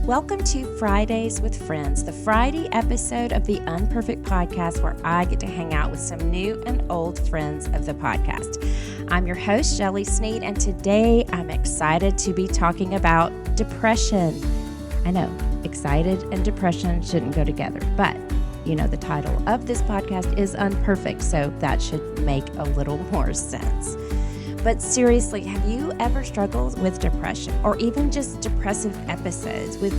Welcome to Fridays with Friends, the Friday episode of the Unperfect Podcast where I get to hang out with some new and old friends of the podcast. I'm your host, Shelly Sneed, and today I'm excited to be talking about depression. I know, excited and depression shouldn't go together, but you know the title of this podcast is Unperfect, so that should make a little more sense. But seriously, have you ever struggled with depression or even just depressive episodes with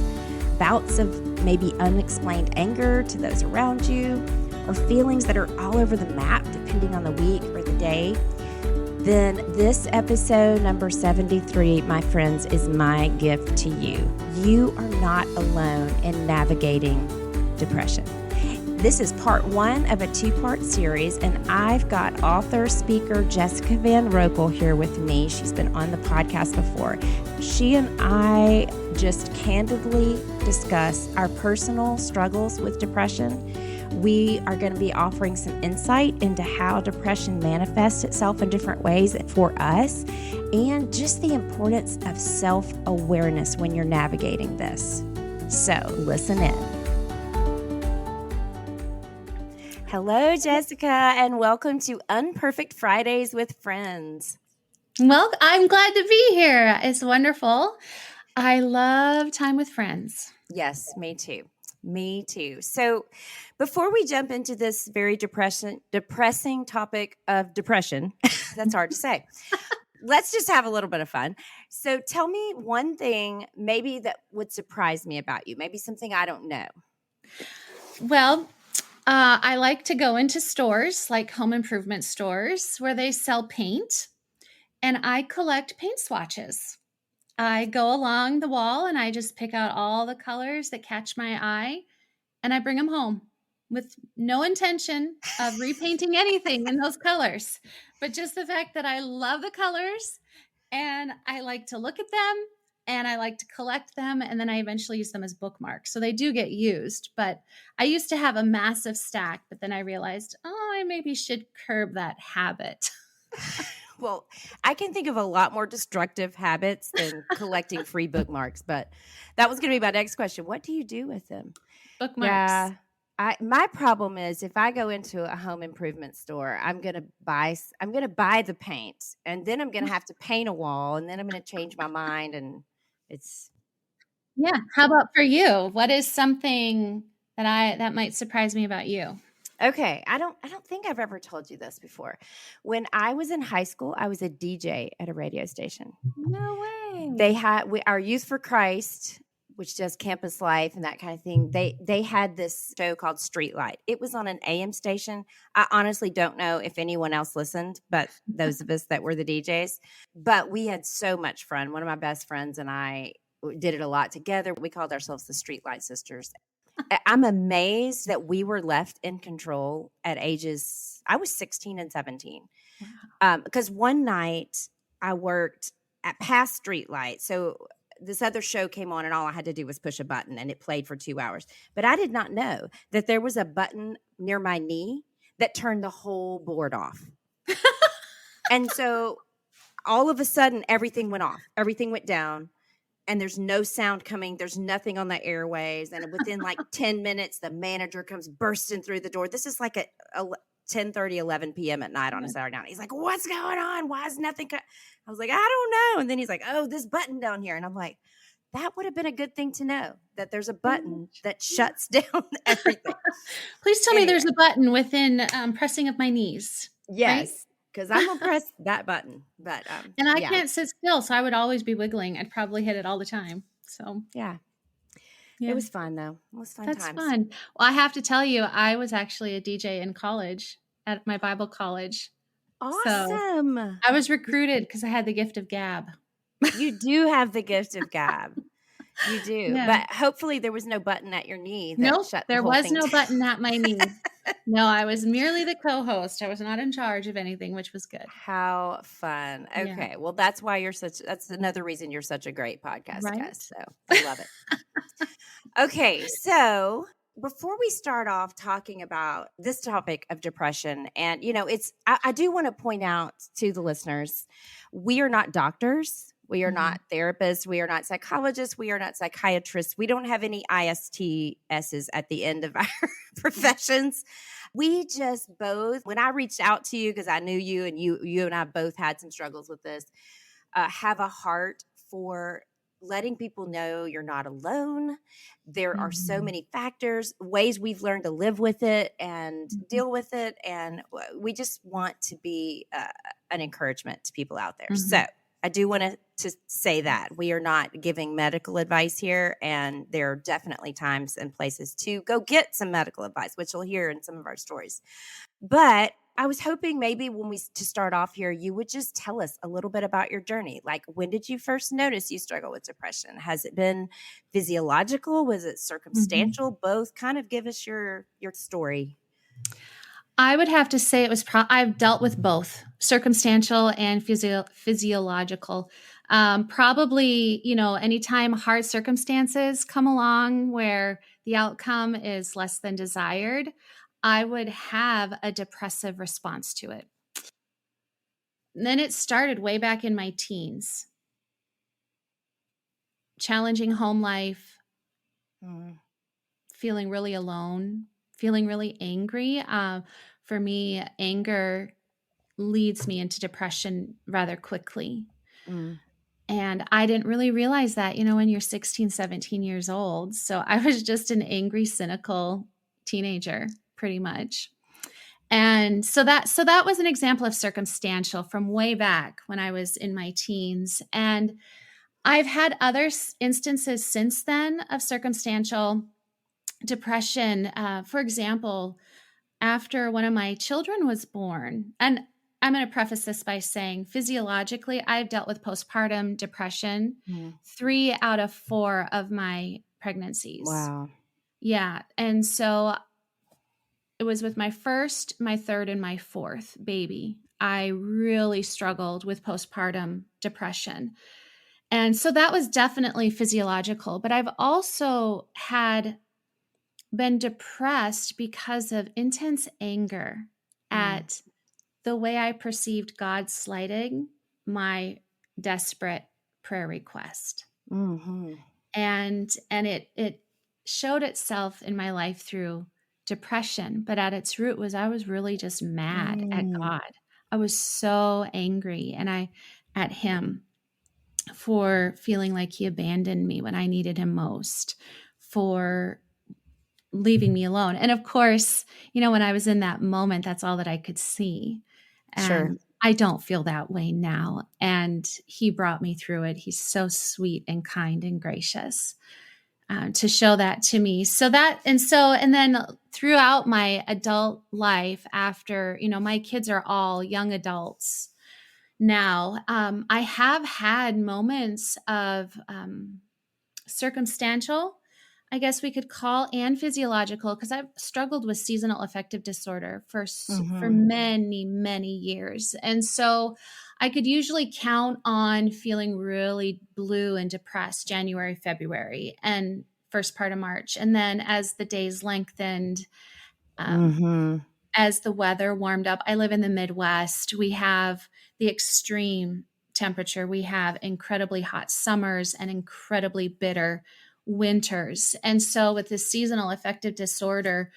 bouts of maybe unexplained anger to those around you or feelings that are all over the map depending on the week or the day? Then this episode number 73, my friends, is my gift to you. You are not alone in navigating depression. This is part one of a two-part series, and I've got author, speaker Jessica Van Roekel here with me. She's been on the podcast before. She and I just candidly discuss our personal struggles with depression. We are going to be offering some insight into how depression manifests itself in different ways for us, and just the importance of self-awareness when you're navigating this. So listen in. Hello, Jessica, and welcome to Unperfect Fridays with Friends. Well, I'm glad to be here. It's wonderful. I love time with friends. Yes, me too. Me too. So before we jump into this very depressing topic of depression, that's hard to say, let's just have a little bit of fun. So tell me one thing maybe that would surprise me about you, maybe something I don't know. Well, I like to go into stores like home improvement stores where they sell paint, and I collect paint swatches. I go along the wall and I just pick out all the colors that catch my eye, and I bring them home with no intention of repainting anything in those colors, but just the fact that I love the colors and I like to look at them and I like to collect them, and then I eventually use them as bookmarks. So they do get used, but I used to have a massive stack, but then I realized, I maybe should curb that habit. Well, I can think of a lot more destructive habits than collecting free bookmarks, but that was going to be my next question. What do you do with them? Bookmarks. Yeah, my problem is if I go into a home improvement store, I'm going to buy the paint, and then I'm going to have to paint a wall, and then I'm going to change my mind, and it's Yeah. How about for you? What is something that might surprise me about you? okay. I don't think I've ever told you this before. When I was in high school, I was a DJ at a radio station. No way. They had our Youth for Christ, which does campus life and that kind of thing. They had this show called Streetlight. It was on an AM station. I honestly don't know if anyone else listened, but those of us that were the DJs. But we had so much fun. One of my best friends and I did it a lot together. We called ourselves the Streetlight Sisters. I'm amazed that we were left in control at ages, I was 16 and 17. Wow. Because one night I worked at past Streetlight. So this other show came on and all I had to do was push a button and it played for 2 hours. But I did not know that there was a button near my knee that turned the whole board off. And so all of a sudden, everything went off. Everything went down. And there's no sound coming. There's nothing on the airways. And within like 10 minutes, the manager comes bursting through the door. This is like at 10:30, 11 p.m. at night on a Saturday night. He's like, what's going on? Why is nothing? I was like, I don't know. And then he's like, oh, this button down here. And I'm like, that would have been a good thing to know, that there's a button that shuts down everything. Please tell me there's a button within pressing of my knees. Yes. Right? Because I'm going to press that button. But and I can't sit still, so I would always be wiggling. I'd probably hit it all the time. So yeah. It was fun, though. It was fun That's times. fun. Well, I have to tell you, I was actually a DJ in college at my Bible college. Awesome. So I was recruited because I had the gift of gab. You do have the gift of gab. You do. Yeah. But hopefully there was no button at your knee that Nope, shut the there whole was thing no down. button at my knee. No, I was merely the co-host. I was not in charge of anything, which was good. How fun. Okay. Yeah. Well, that's why that's another reason you're such a great podcast Right? guest. So I love it. Okay. So before we start off talking about this topic of depression, and, I do want to point out to the listeners, we are not doctors. We are not therapists. We are not psychologists. We are not psychiatrists. We don't have any ISTSs at the end of our professions. We just both, when I reached out to you, because I knew you and you and I both had some struggles with this, have a heart for letting people know you're not alone. There are so many factors, ways we've learned to live with it and deal with it. And we just want to be an encouragement to people out there. So I do want to say that we are not giving medical advice here. And there are definitely times and places to go get some medical advice, which you'll hear in some of our stories. But I was hoping maybe to start off here, you would just tell us a little bit about your journey. Like, when did you first notice you struggle with depression? Has it been physiological? Was it circumstantial? Both? Kind of give us your story. I would have to say it was I've dealt with both circumstantial and physiological. Probably, anytime hard circumstances come along where the outcome is less than desired, I would have a depressive response to it. And then it started way back in my teens. Challenging home life, feeling really alone, feeling really angry. For me, anger leads me into depression rather quickly. And I didn't really realize that, when you're 16, 17 years old. So I was just an angry, cynical teenager, pretty much. And so that was an example of circumstantial from way back when I was in my teens. And I've had other instances since then of circumstantial depression. For example, after one of my children was born, and I'm going to preface this by saying physiologically, I've dealt with postpartum depression 3 out of 4 of my pregnancies. Wow. Yeah. And so it was with my first, my third, and my fourth baby. I really struggled with postpartum depression. And so that was definitely physiological. But I've also had been depressed because of intense anger at the way I perceived God slighting my desperate prayer request. And it showed itself in my life through depression, but at its root I was really just mad at God. I was so angry at him for feeling like he abandoned me when I needed him most, for leaving me alone. And of course, when I was in that moment, that's all that I could see. And I don't feel that way now. And he brought me through it. He's so sweet and kind and gracious to show that to me. And then throughout my adult life, after, my kids are all young adults now, I have had moments of circumstantial, I guess we could call, and physiological, because I've struggled with seasonal affective disorder for many, many years. And so I could usually count on feeling really blue and depressed January, February, and first part of March. And then as the days lengthened, as the weather warmed up, I live in the Midwest. We have the extreme temperature. We have incredibly hot summers and incredibly bitter winters. And so with this seasonal affective disorder,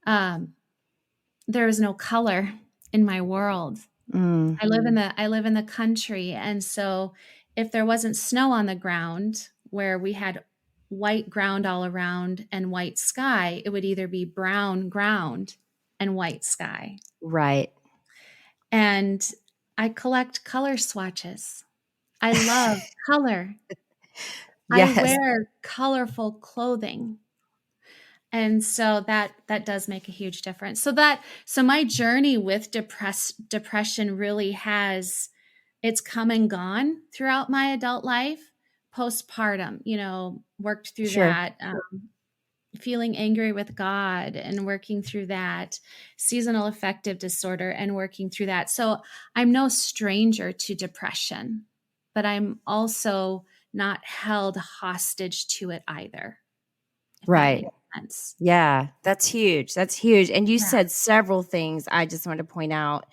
there is no color in my world. I live in the country. And so if there wasn't snow on the ground where we had white ground all around and white sky, it would either be brown ground and white sky. Right. And I collect color swatches. I love color. Yes. I wear colorful clothing. And so that does make a huge difference. So my journey with depression really it's come and gone throughout my adult life. Postpartum, worked through that, feeling angry with God and working through that, seasonal affective disorder and working through that. So I'm no stranger to depression, but I'm also not held hostage to it either. Right. Yeah, that's huge. That's huge. And you said several things I just want to point out.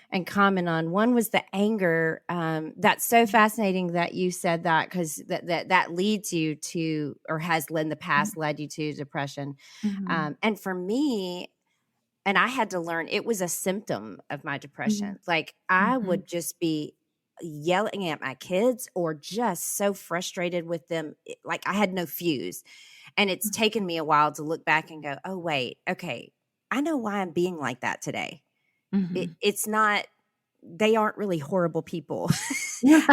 and comment on. One was the anger. That's so fascinating that you said that, because that leads you to, or has in the past led you to depression. Mm-hmm. And for me, and I had to learn, it was a symptom of my depression. Like I Mm-hmm. would just be yelling at my kids or just so frustrated with them. Like I had no fuse. And it's taken me a while to look back and go, oh, wait, okay, I know why I'm being like that today. Mm-hmm. It's not, they aren't really horrible people.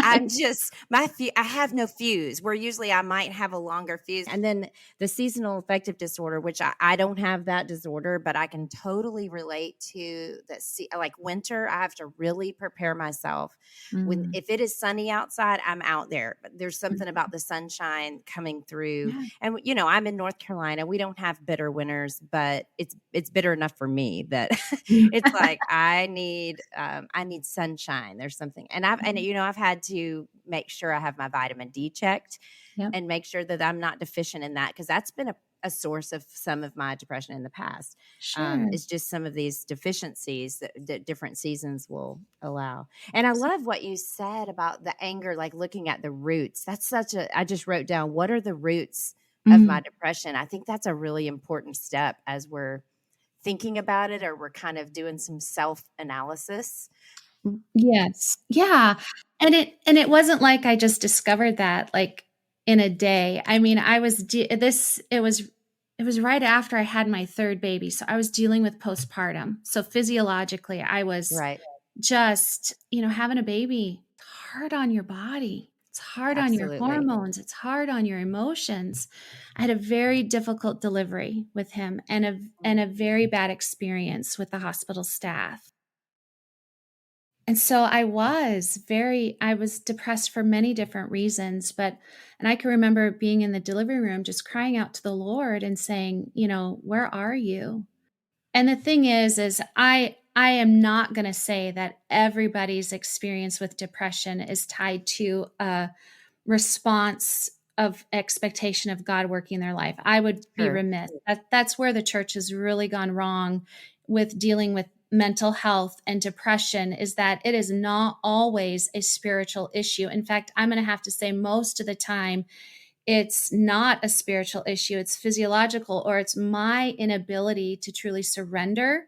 I'm Right. just, I have no fuse, where usually I might have a longer fuse. And then the seasonal affective disorder, which I don't have that disorder, but I can totally relate to that. Like winter, I have to really prepare myself. Mm. If it is sunny outside, I'm out there, but there's something about the sunshine coming through. Yeah. And I'm in North Carolina. We don't have bitter winters, but it's bitter enough for me that it's like I need sunshine. There's something, and I've had to make sure I have my vitamin D checked Yep. and make sure that I'm not deficient in that, because that's been a source of some of my depression in the past. Sure. It's just some of these deficiencies that different seasons will allow. And I love what you said about the anger, like looking at the roots. I just wrote down, what are the roots of my Mm. depression? I think that's a really important step as we're thinking about it, or we're kind of doing some self-analysis. Yes. Yeah. And it wasn't like I just discovered that like in a day. I mean, I was it was right after I had my third baby. So I was dealing with postpartum. So physiologically, I was Right. just, having a baby, it's hard on your body. It's hard on your Absolutely. hormones. It's hard on your emotions. I had a very difficult delivery with him and a very bad experience with the hospital staff. And so I was depressed for many different reasons, and I can remember being in the delivery room, just crying out to the Lord and saying, where are you? And the thing is I am not going to say that everybody's experience with depression is tied to a response of expectation of God working in their life. I would be Sure. remiss. That's where the church has really gone wrong with dealing with mental health and depression, is that it is not always a spiritual issue. In fact, I'm going to have to say most of the time, it's not a spiritual issue. It's physiological, or it's my inability to truly surrender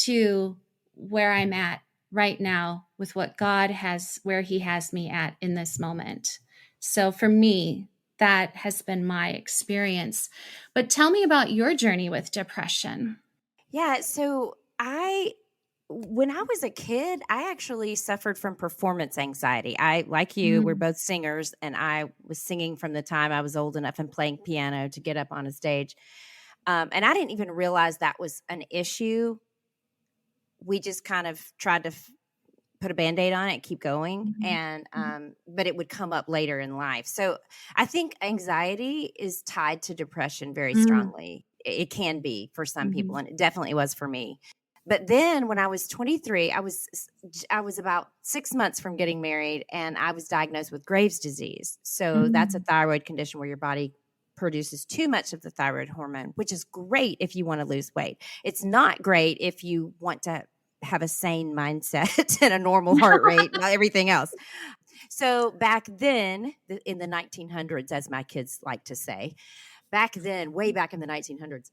to where I'm at right now with what God has, where He has me at in this moment. So for me, that has been my experience. But tell me about your journey with depression. Yeah. So when I was a kid, I actually suffered from performance anxiety. Like you, we're Mm, both singers, and I was singing from the time I was old enough and playing piano to get up on a stage. And I didn't even realize that was an issue. We just kind of tried to put a Band-Aid on it and keep going. mhm, And, mhm. but it would come up later in life. So I think anxiety is tied to depression very Mm, strongly. It can be for some people, mhm, and it definitely was for me. But then when I was 23, I was about 6 months from getting married, and I was diagnosed with Graves' disease. So that's a mm. thyroid condition where your body produces too much of the thyroid hormone, which is great if you want to lose weight. It's not great if you want to have a sane mindset and a normal heart rate and everything else. So back then, in the 1900s, as my kids like to say, back then, way back in the 1900s,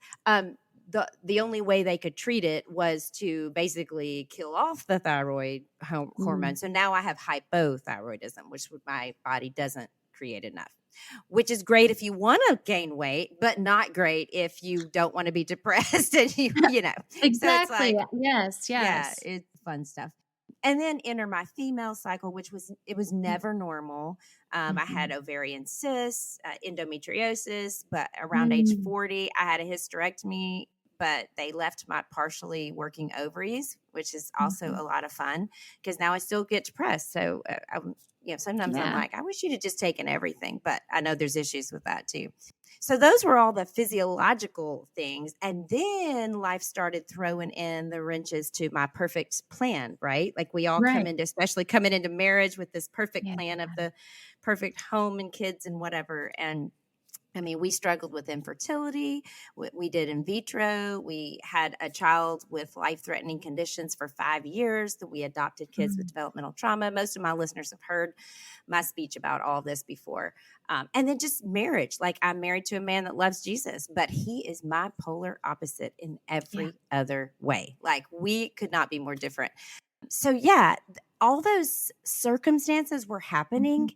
the only way they could treat it was to basically kill off the thyroid Mm. hormone. So now I have hypothyroidism, which my body doesn't create enough, which is great if you want to gain weight, but not great if you don't want to be depressed and So it's Exactly. like, Yes, yeah, yes. it's fun stuff. And then enter my female cycle, which was Mm, never normal. I had mhm. ovarian cysts, endometriosis, but around age Mm, 40, I had a hysterectomy, but they left my partially working ovaries, which is also mhm. a lot of fun, because now I still get depressed. So sometimes I'm Yeah. like, I wish you'd have just taken everything, but I know there's issues with that too. So those were all the physiological things. And then life started throwing in the wrenches to my perfect plan, right? Like we all Right. come into, especially coming into marriage with this perfect Yeah. plan of the perfect home and kids and whatever. And I mean, we struggled with infertility. We did in vitro. We had a child with life-threatening conditions for 5 years. That we adopted kids with Mm. developmental trauma. Most of my listeners have heard my speech about all this before. And then just marriage. Like, I'm married to a man that loves Jesus, but he is my polar opposite in Yeah. every other way. Like, we could not be more different. So yeah, all those circumstances were happening.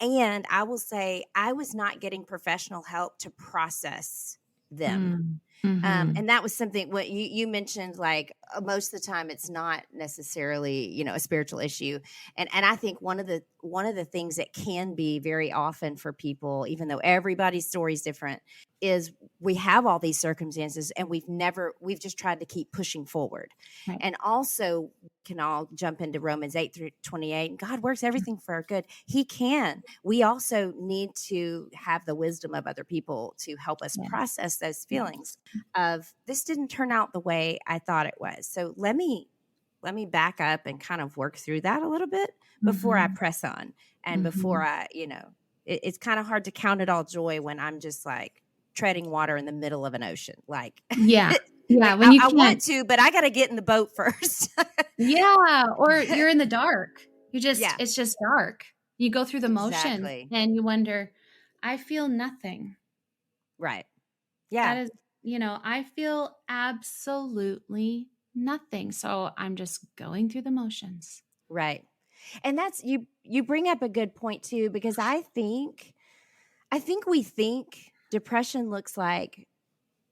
Mhm. And I will say I was not getting professional help to process them. Mm. Mhm. And that was something what you mentioned, like most of the time it's not necessarily, a spiritual issue. And I think one of the things that can be very often for people, even though everybody's story is different, is we have all these circumstances and we've just tried to keep pushing forward. Right. And also can all jump into Romans 8-28. And God works everything for our good. He can. We also need to have the wisdom of other people to help us Yes. process those feelings Yes. of this didn't turn out the way I thought it was. So let me back up and kind of work through that a little bit before I Mhm. press on and before Mhm. it's kind of hard to count it all joy when I'm just like treading water in the middle of an ocean. Like, Yeah. Yeah, like when you I want can't. to, but I got to get in the boat first. Yeah, or you're in the dark. Yeah, It's just dark. You go through the motions exactly. and you wonder, I feel nothing. Right. That Yeah. is, I feel absolutely nothing. So I'm just going through the motions. Right. And that's you bring up a good point too, because I think we think depression looks like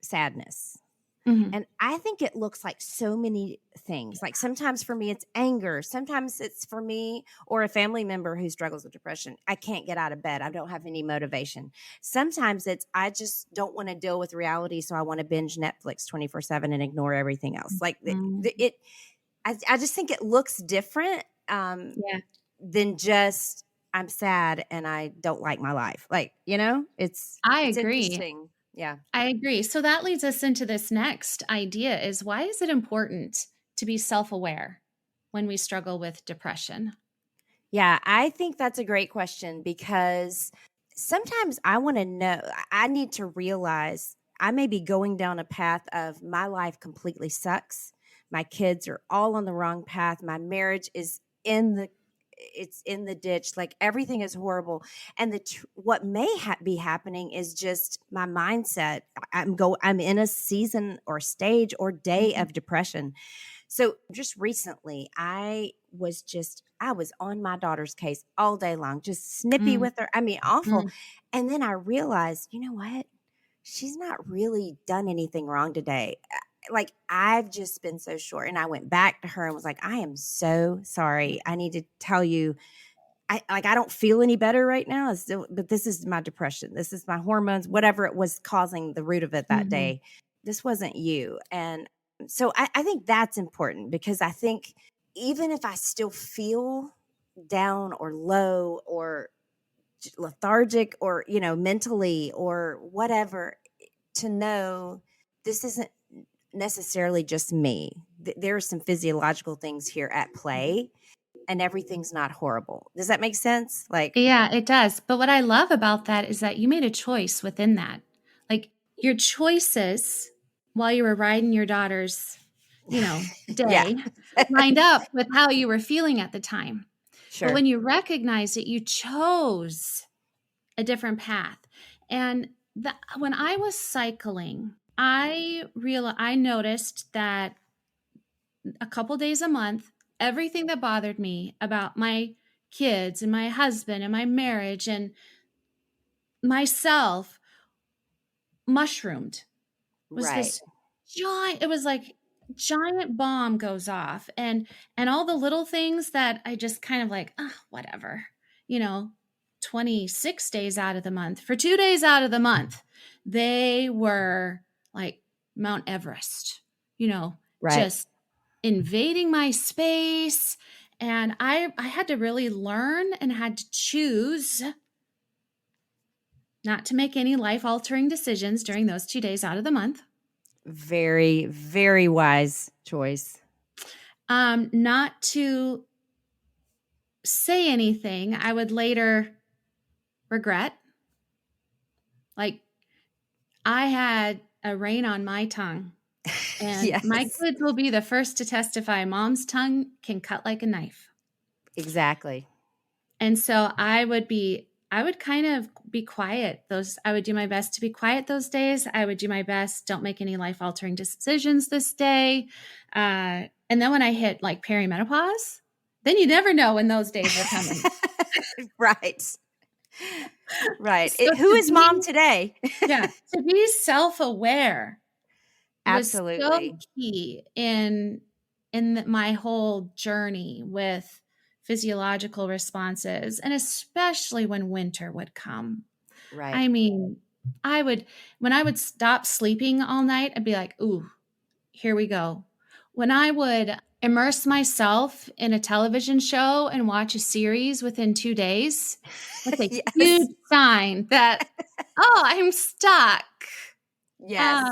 sadness. Mhm. And I think it looks like so many things. Like sometimes for me, it's anger. Sometimes it's for me or a family member who struggles with depression. I can't get out of bed. I don't have any motivation. Sometimes it's I just don't want to deal with reality. So I want to binge Netflix 24/7 and ignore everything else. Like Mhm. I just think it looks different Yeah, than just I'm sad and I don't like my life. Like, I it's agree. interesting. Yeah. I agree. So that leads us into this next idea is why is it important to be self-aware when we struggle with depression? Yeah, I think that's a great question because sometimes I want to know, I need to realize I may be going down a path of my life completely sucks. My kids are all on the wrong path. My marriage is it's in the ditch. Like everything is horrible. And what may be happening is just my mindset. I'm in a season or stage or day Mhm. of depression. So just recently, I was on my daughter's case all day long, just snippy Mm, with her. I mean, awful. mm, And then I realized, you know what? She's not really done anything wrong today. Like I've just been so short. And I went back to her and was like, I am so sorry. I need to tell you, I don't feel any better right now. But this is my depression. This is my hormones, whatever it was causing the root of it that mhm. day. This wasn't you. And so I think that's important because I think even if I still feel down or low or lethargic or, mentally or whatever, to know this isn't necessarily just me. There are some physiological things here at play and everything's not horrible. Does that make sense? Like, Yeah, it does. But what I love about that is that you made a choice within that. Like your choices while you were riding your daughter's, yeah, day lined up with how you were feeling at the time. But sure. when you recognize it, you chose a different path. And when I was cycling, I noticed that a couple days a month, everything that bothered me about my kids and my husband and my marriage and myself mushroomed. Was Right. this giant it was like giant bomb goes off and all the little things that I just kind of like, whatever. You know, 26 days out of the month. For 2 days out of the month, they were like Mount Everest. Right. Just invading my space and I had to really learn and had to choose not to make any life altering decisions during those 2 days out of the month. Very, very wise choice. Not to say anything I would later regret. Like, I had a rein on my tongue, and my Yes, kids will be the first to testify. Mom's tongue can cut like a knife. exactly. And so I would kind of be quiet. I would do my best to be quiet those days. I would do my best. Don't make any life altering decisions this day. And then when I hit like perimenopause, then you never know when those days are coming. Right. Right. So Who is mom today? to be self-aware was so Absolutely. key in my whole journey with physiological responses, and especially when winter would come. Right. I mean, when I would stop sleeping all night, I'd be like, ooh, here we go. When I would immerse myself in a television show and watch a series within 2 days, that's a Yes. huge sign that, oh, I'm stuck. Yes.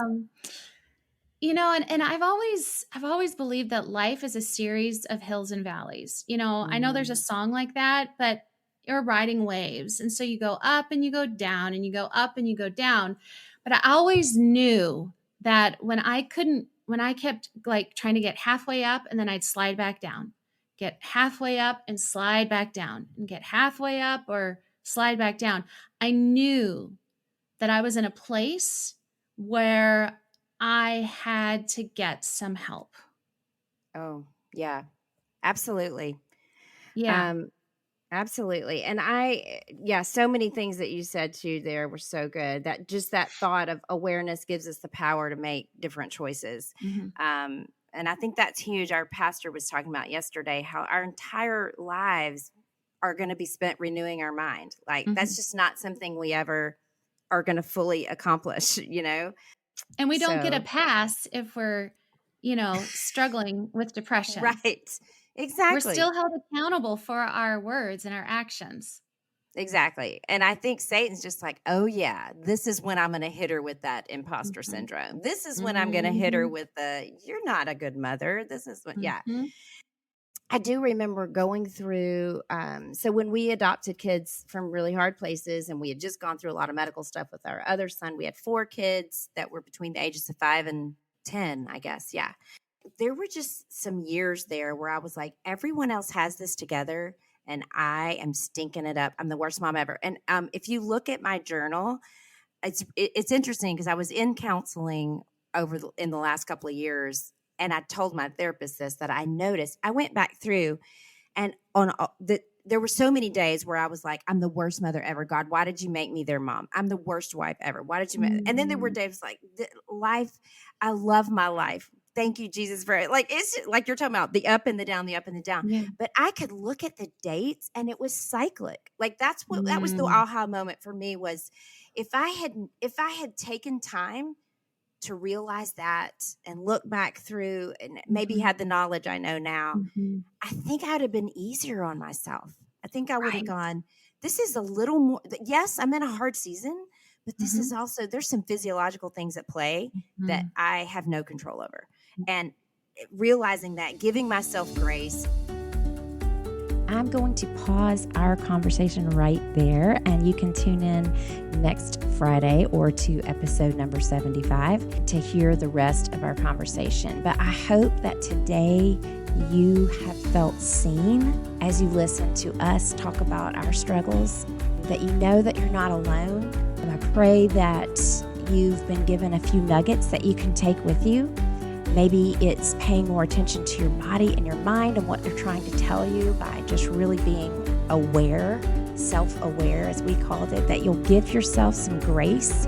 And I've always believed that life is a series of hills and valleys. I know there's a song like that, but you're riding waves. And so you go up and you go down and you go up and you go down. But I always knew that when I kept like trying to get halfway up and then I'd slide back down, get halfway up and slide back down, and get halfway up or slide back down, I knew that I was in a place where I had to get some help. Oh, yeah, absolutely. Yeah. Absolutely. And so many things that you said too there were so good, that just that thought of awareness gives us the power to make different choices. Mm-hmm. And I think that's huge. Our pastor was talking about yesterday how our entire lives are going to be spent renewing our mind. Like that's just not something we ever are going to fully accomplish, And we don't get a pass if we're, struggling with depression. Right. Exactly. We're still held accountable for our words and our actions. Exactly. And I think Satan's just like, oh yeah, this is when I'm going to hit her with that imposter syndrome. This is when I'm going to hit her with you're not a good mother. This is what, yeah. I do remember going through, so when we adopted kids from really hard places, and we had just gone through a lot of medical stuff with our other son, we had 4 kids that were between the ages of 5 and 10, I guess. Yeah. There were just some years there where I was like, everyone else has this together and I am stinking it up. I'm the worst mom ever. And if you look at my journal, it's interesting because I was in counseling in the last couple of years. And I told my therapist this, that I noticed, I went back through and there were so many days where I was like, I'm the worst mother ever. God, why did you make me their mom? I'm the worst wife ever. Why did you And then there were days like life. I love my life. Thank you, Jesus, for it. Like, it's like you're talking about the up and the down, the up and the down. Yeah. But I could look at the dates and it was cyclic. Like that was the aha moment for me, was if I had taken time to realize that and look back through and maybe had the knowledge I know now, I think I'd have been easier on myself. I think I would have gone, this is a little more, yes, I'm in a hard season, but this is also, there's some physiological things at play that I have no control over. And realizing that, giving myself grace. I'm going to pause our conversation right there, and you can tune in next Friday or to episode number 75 to hear the rest of our conversation. But I hope that today you have felt seen as you listen to us talk about our struggles, that you know that you're not alone. And I pray that you've been given a few nuggets that you can take with you. Maybe it's paying more attention to your body and your mind and what they're trying to tell you by just really being aware, self-aware as we called it, that you'll give yourself some grace,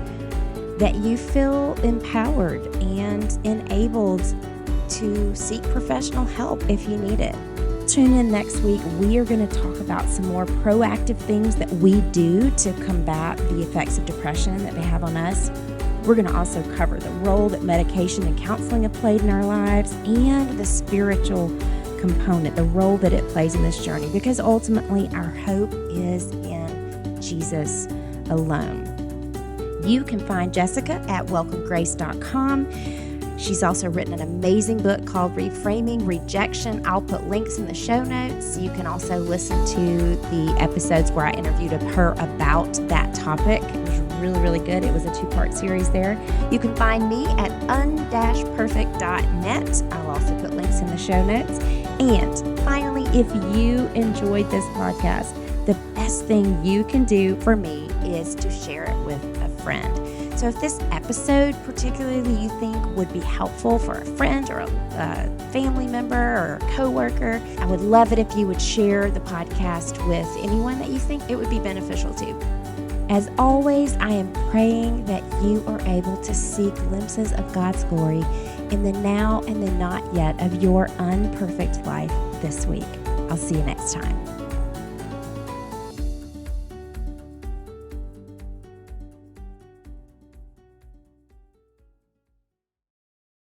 that you feel empowered and enabled to seek professional help if you need it. Tune in next week. We are going to talk about some more proactive things that we do to combat the effects of depression that they have on us. We're going to also cover the role that medication and counseling have played in our lives, and the spiritual component, the role that it plays in this journey, because ultimately our hope is in Jesus alone. You can find Jessica at welcomegrace.com. She's also written an amazing book called Reframing Rejection. I'll put links in the show notes. You can also listen to the episodes where I interviewed her about that topic. It was really, really good. It was a 2-part series there. You can find me at un-perfect.net. I'll also put links in the show notes. And finally, if you enjoyed this podcast, the best thing you can do for me is to share it with a friend. So if this episode particularly you think would be helpful for a friend or a family member or a coworker, I would love it if you would share the podcast with anyone that you think it would be beneficial to. As always, I am praying that you are able to see glimpses of God's glory in the now and the not yet of your unperfect life this week. I'll see you next time.